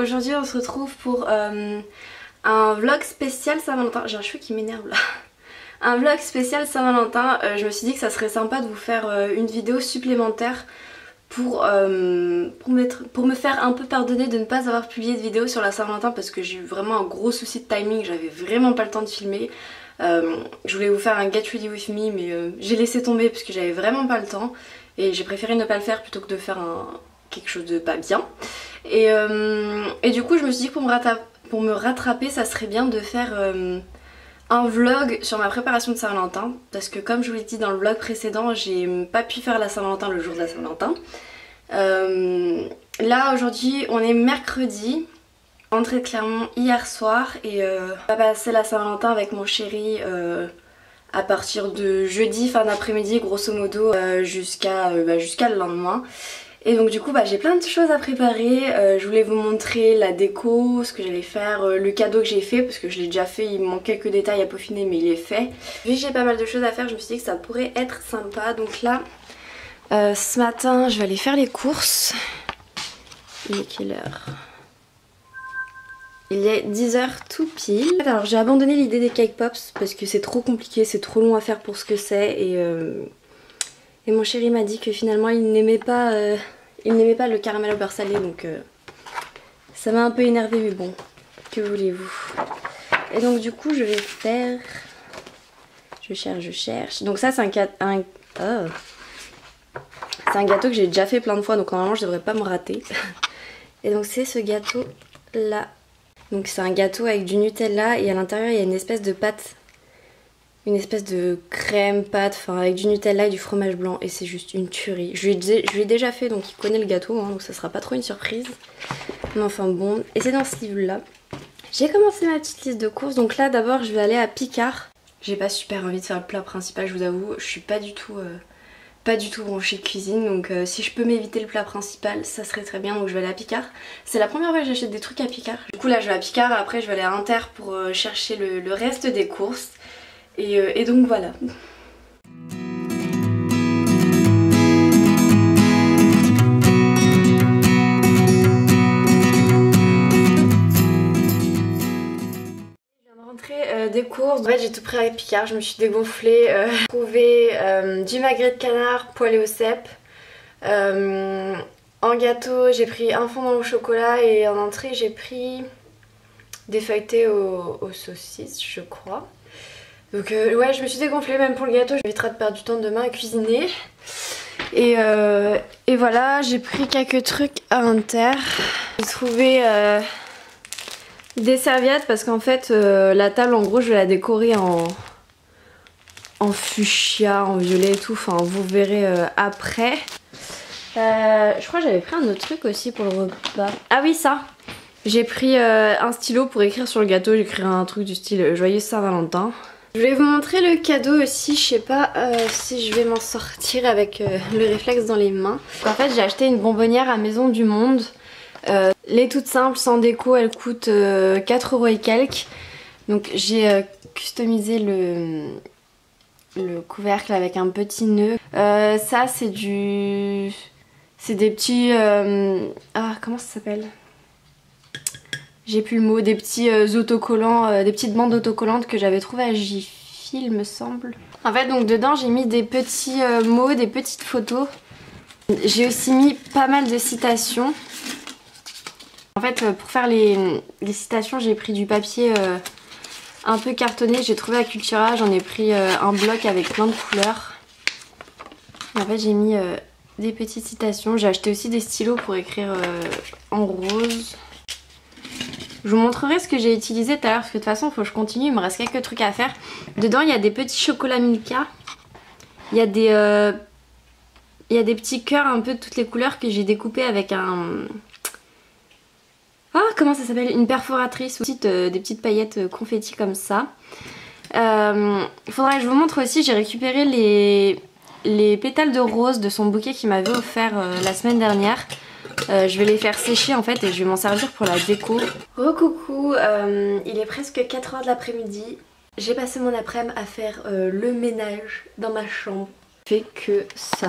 aujourd'hui on se retrouve pour un vlog spécial Saint-Valentin. J'ai un cheveu qui m'énerve là. Un vlog spécial Saint-Valentin. Je me suis dit que ça serait sympa de vous faire une vidéo supplémentaire pour me faire un peu pardonner de ne pas avoir publié de vidéo sur la Saint-Valentin parce que j'ai eu vraiment un gros souci de timing, j'avais vraiment pas le temps de filmer. Je voulais vous faire un Get Ready With Me mais j'ai laissé tomber parce que j'avais vraiment pas le temps et j'ai préféré ne pas le faire plutôt que de faire quelque chose de pas bien. Et du coup je me suis dit que pour me rattraper ça serait bien de faire un vlog sur ma préparation de Saint-Valentin parce que comme je vous l'ai dit dans le vlog précédent, j'ai pas pu faire la Saint-Valentin le jour de la Saint-Valentin. Là aujourd'hui on est mercredi, rentrée de Clermont hier soir et on va passer la Saint-Valentin avec mon chéri à partir de jeudi fin d'après-midi grosso modo jusqu'à le lendemain. Et donc du coup j'ai plein de choses à préparer, je voulais vous montrer la déco, ce que j'allais faire, le cadeau que j'ai fait parce que je l'ai déjà fait, il me manque quelques détails à peaufiner mais il est fait. Vu que j'ai pas mal de choses à faire je me suis dit que ça pourrait être sympa, donc là ce matin je vais aller faire les courses. Il est quelle heure? Il est 10h tout pile. Alors j'ai abandonné l'idée des cake pops parce que c'est trop compliqué, c'est trop long à faire pour ce que c'est et mon chéri m'a dit que finalement il n'aimait pas le caramel au beurre salé donc ça m'a un peu énervé mais bon, que voulez-vous. Et donc du coup je vais faire... Je cherche. Donc ça c'est un gâteau que j'ai déjà fait plein de fois donc normalement je devrais pas me rater. Et donc c'est ce gâteau là. Donc c'est un gâteau avec du Nutella et à l'intérieur il y a une espèce de pâte. Une espèce de crème pâte, enfin avec du Nutella et du fromage blanc et c'est juste une tuerie. Je lui ai déjà fait donc il connaît le gâteau hein, donc ça sera pas trop une surprise. Mais enfin bon, et c'est dans ce livre là. J'ai commencé ma petite liste de courses donc là d'abord je vais aller à Picard. J'ai pas super envie de faire le plat principal je vous avoue, je suis pas du tout branchée cuisine donc si je peux m'éviter le plat principal ça serait très bien donc je vais aller à Picard. C'est la première fois que j'achète des trucs à Picard. Du coup là je vais à Picard, après je vais aller à Inter pour chercher le reste des courses. Et donc voilà. Des courses, en fait j'ai tout pris à Picard, je me suis dégonflée, j'ai trouvé du magret de canard poêlé au cèpe, en gâteau j'ai pris un fondant au chocolat et en entrée j'ai pris des feuilletés aux saucisses je crois. Donc ouais je me suis dégonflée même pour le gâteau, j'éviterai de perdre du temps demain à cuisiner. Et voilà, j'ai pris quelques trucs à Inter. J'ai trouvé des serviettes parce qu'en fait la table en gros je vais la décorer en fuchsia, en violet et tout, enfin vous verrez après. Je crois que j'avais pris un autre truc aussi pour le repas. Ah oui ça, j'ai pris un stylo pour écrire sur le gâteau, j'ai écrit un truc du style Joyeux Saint-Valentin. Je vais vous montrer le cadeau aussi, je sais pas si je vais m'en sortir avec le réflexe dans les mains. En fait j'ai acheté une bonbonnière à Maison du Monde. Elle est toute simple, sans déco, elle coûte 4 € et quelques. Donc j'ai customisé le couvercle avec un petit nœud. Ça c'est des petits... comment ça s'appelle? J'ai plus le mot, des petits autocollants, des petites bandes autocollantes que j'avais trouvées à Jiffy il me semble. En fait donc dedans j'ai mis des petits mots, des petites photos. J'ai aussi mis pas mal de citations. En fait pour faire les citations j'ai pris du papier un peu cartonné, j'ai trouvé à Cultura, j'en ai pris un bloc avec plein de couleurs. Et en fait j'ai mis des petites citations, j'ai acheté aussi des stylos pour écrire en rose. Je vous montrerai ce que j'ai utilisé tout à l'heure parce que de toute façon il faut que je continue, il me reste quelques trucs à faire. Dedans il y a des petits chocolats Milka, il y a des petits cœurs un peu de toutes les couleurs que j'ai découpés avec un... Ah comment ça s'appelle? Une perforatrice, aussi des petites paillettes confetti comme ça. Il faudrait que je vous montre aussi, j'ai récupéré les pétales de rose de son bouquet qu'il m'avait offert la semaine dernière. Je vais les faire sécher en fait et je vais m'en servir pour la déco. Recoucou, il est presque 4 h de l'après-midi. J'ai passé mon après-midi à faire le ménage dans ma chambre. Je fais que ça.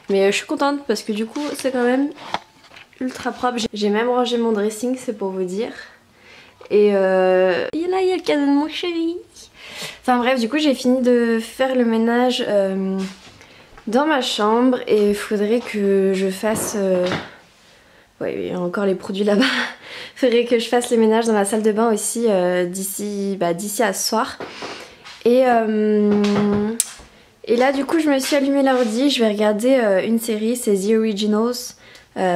Mais je suis contente parce que du coup c'est quand même ultra propre. J'ai même rangé mon dressing, c'est pour vous dire. Et là il y a le cadeau de mon chéri. Enfin bref, du coup j'ai fini de faire le ménage dans ma chambre et il faudrait que je fasse... Ouais, il y a encore les produits là-bas. Il faudrait que je fasse le ménage dans ma salle de bain aussi d'ici à ce soir. Et là du coup je me suis allumé l'ordi, je vais regarder une série, c'est The Originals.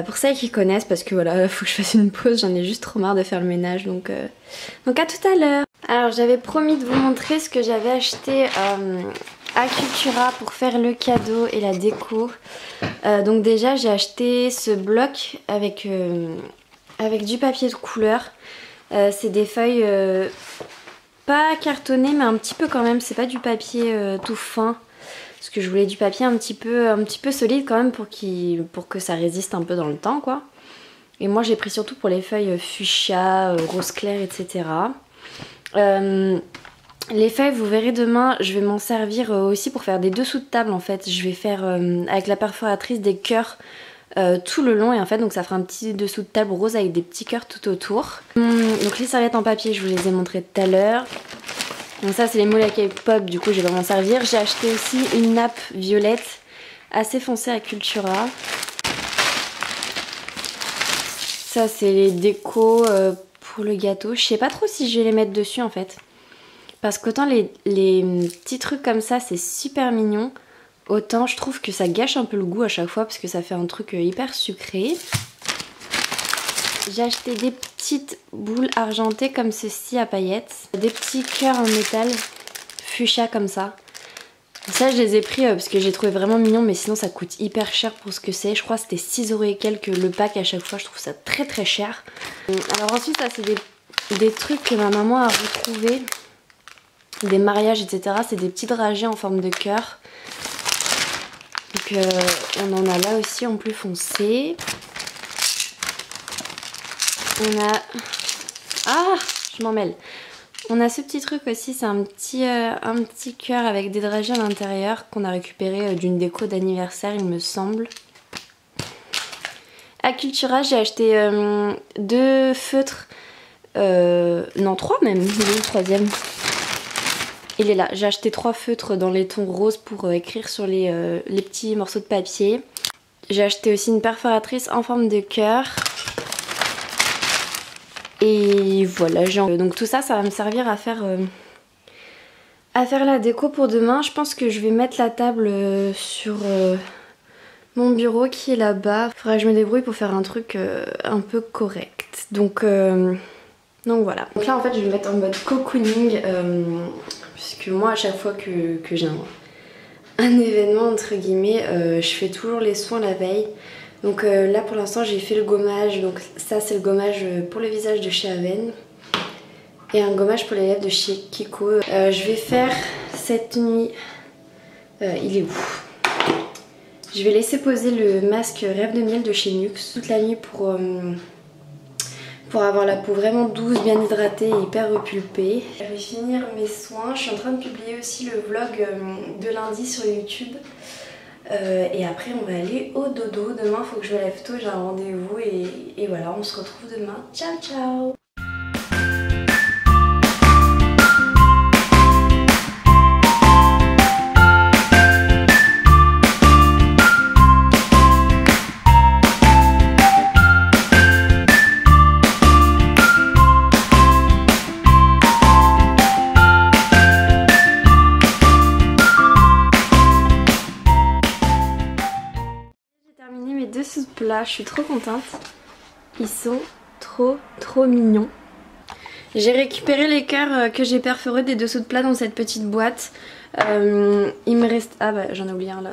Pour celles qui connaissent, parce que voilà, faut que je fasse une pause, j'en ai juste trop marre de faire le ménage, donc à tout à l'heure. Alors j'avais promis de vous montrer ce que j'avais acheté à Cultura pour faire le cadeau et la déco. Donc déjà j'ai acheté ce bloc avec du papier de couleur. C'est des feuilles pas cartonnées mais un petit peu quand même, c'est pas du papier tout fin. Parce que je voulais du papier un petit peu solide quand même pour que ça résiste un peu dans le temps quoi. Et moi j'ai pris surtout pour les feuilles fuchsia, rose clair, etc. Les feuilles, vous verrez demain, je vais m'en servir aussi pour faire des dessous de table en fait. Je vais faire avec la perforatrice des cœurs tout le long et en fait donc ça fera un petit dessous de table rose avec des petits cœurs tout autour. Donc les serviettes en papier, je vous les ai montrées tout à l'heure. Donc ça c'est les moules à K-pop, du coup je vais m'en servir. J'ai acheté aussi une nappe violette assez foncée à Cultura. Ça c'est les décos pour le gâteau. Je sais pas trop si je vais les mettre dessus en fait. Parce qu'autant les petits trucs comme ça c'est super mignon, autant je trouve que ça gâche un peu le goût à chaque fois parce que ça fait un truc hyper sucré. J'ai acheté des petites boules argentées comme ceci à paillettes. Des petits cœurs en métal fuchsia comme ça. Ça je les ai pris parce que j'ai trouvé vraiment mignon mais sinon ça coûte hyper cher pour ce que c'est. Je crois que c'était 6 € et quelques le pack à chaque fois, je trouve ça très très cher. Alors ensuite ça c'est des trucs que ma maman a retrouvés. Des mariages etc. C'est des petits dragées en forme de cœur. Donc on en a là aussi en plus foncé. On a... Ah, je m'en mêle. On a ce petit truc aussi, c'est un petit cœur avec des dragées à l'intérieur qu'on a récupéré d'une déco d'anniversaire il me semble. À Cultura j'ai acheté 2 feutres, non 3 même, le troisième. Il est là, j'ai acheté 3 feutres dans les tons roses pour écrire sur les petits morceaux de papier. J'ai acheté aussi une perforatrice en forme de cœur. Et voilà, donc tout ça, ça va me servir à faire la déco pour demain. Je pense que je vais mettre la table sur mon bureau qui est là-bas. Il faudrait que je me débrouille pour faire un truc un peu correct. Donc voilà. Donc là en fait je vais me mettre en mode cocooning puisque moi à chaque fois que j'ai un événement entre guillemets, je fais toujours les soins la veille. Donc là pour l'instant j'ai fait le gommage, donc ça c'est le gommage pour le visage de chez Aven et un gommage pour les lèvres de chez Kiko. Je vais faire cette nuit, il est où? Je vais laisser poser le masque Rêve de miel de chez Nuxe toute la nuit pour avoir la peau vraiment douce, bien hydratée et hyper repulpée. Je vais finir mes soins, je suis en train de publier aussi le vlog de lundi sur YouTube. Et après on va aller au dodo. Demain il faut que je me lève tôt, j'ai un rendez-vous et voilà, on se retrouve demain. Ciao ciao. Là, je suis trop contente. Ils sont trop mignons. J'ai récupéré les cœurs que j'ai perforés des dessous de plat dans cette petite boîte. Il me reste... Ah bah j'en ai oublié un là.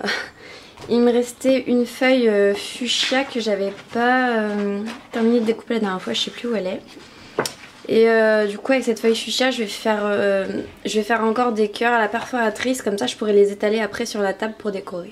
Il me restait une feuille fuchsia que j'avais pas terminé de découper la dernière fois, je sais plus où elle est. Et du coup avec cette feuille fuchsia je vais faire encore des cœurs à la perforatrice, comme ça je pourrai les étaler après sur la table pour décorer.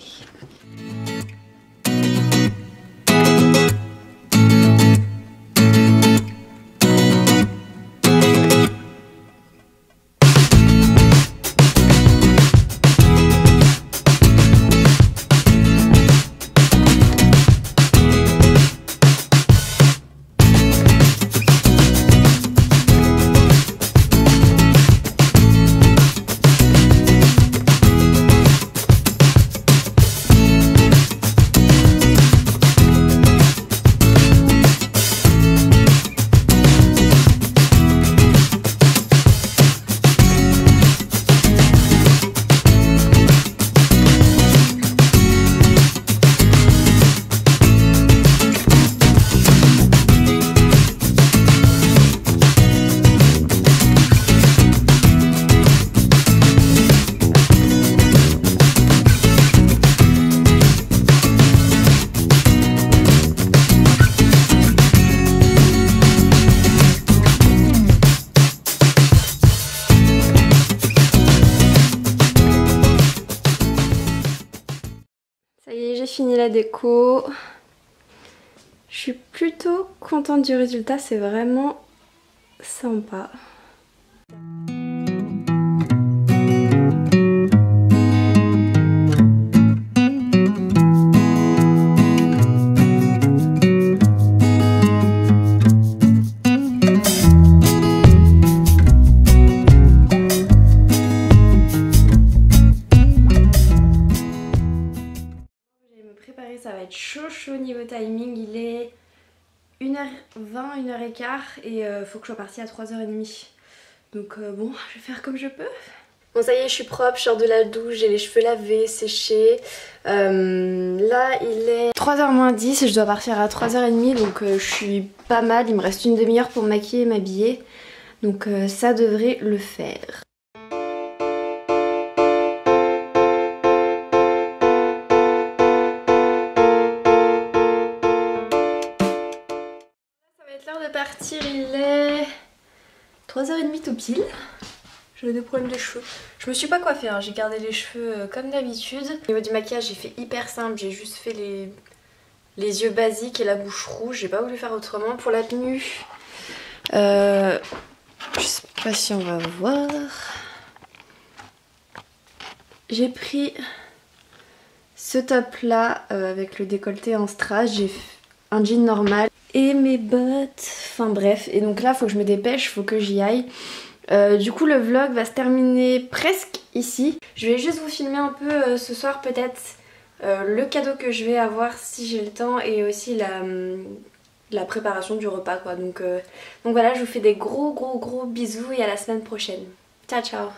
la déco. Je suis plutôt contente du résultat, c'est vraiment sympa. Ça va être chaud niveau timing, il est 1h20, 1h15 et faut que je sois partie à 3h30. Donc bon, je vais faire comme je peux. Bon ça y est, je suis propre, je sors de la douche, j'ai les cheveux lavés, séchés. Là il est 3h moins 10 et je dois partir à 3h30 donc je suis pas mal, il me reste une demi-heure pour me maquiller et m'habiller. Donc ça devrait le faire. L'heure de partir, il est 3h30 tout pile. J'ai des problèmes de cheveux. Je me suis pas coiffée, hein. J'ai gardé les cheveux comme d'habitude. Au niveau du maquillage, j'ai fait hyper simple. J'ai juste fait les yeux basiques et la bouche rouge. J'ai pas voulu faire autrement. Pour la tenue, je sais pas si on va voir. J'ai pris ce top là avec le décolleté en strass. J'ai un jean normal. Et mes bottes, enfin bref, et donc là faut que je me dépêche, faut que j'y aille. Du coup le vlog va se terminer presque ici. Je vais juste vous filmer un peu ce soir peut-être le cadeau que je vais avoir si j'ai le temps et aussi la préparation du repas quoi. Donc voilà, je vous fais des gros bisous et à la semaine prochaine. Ciao ciao.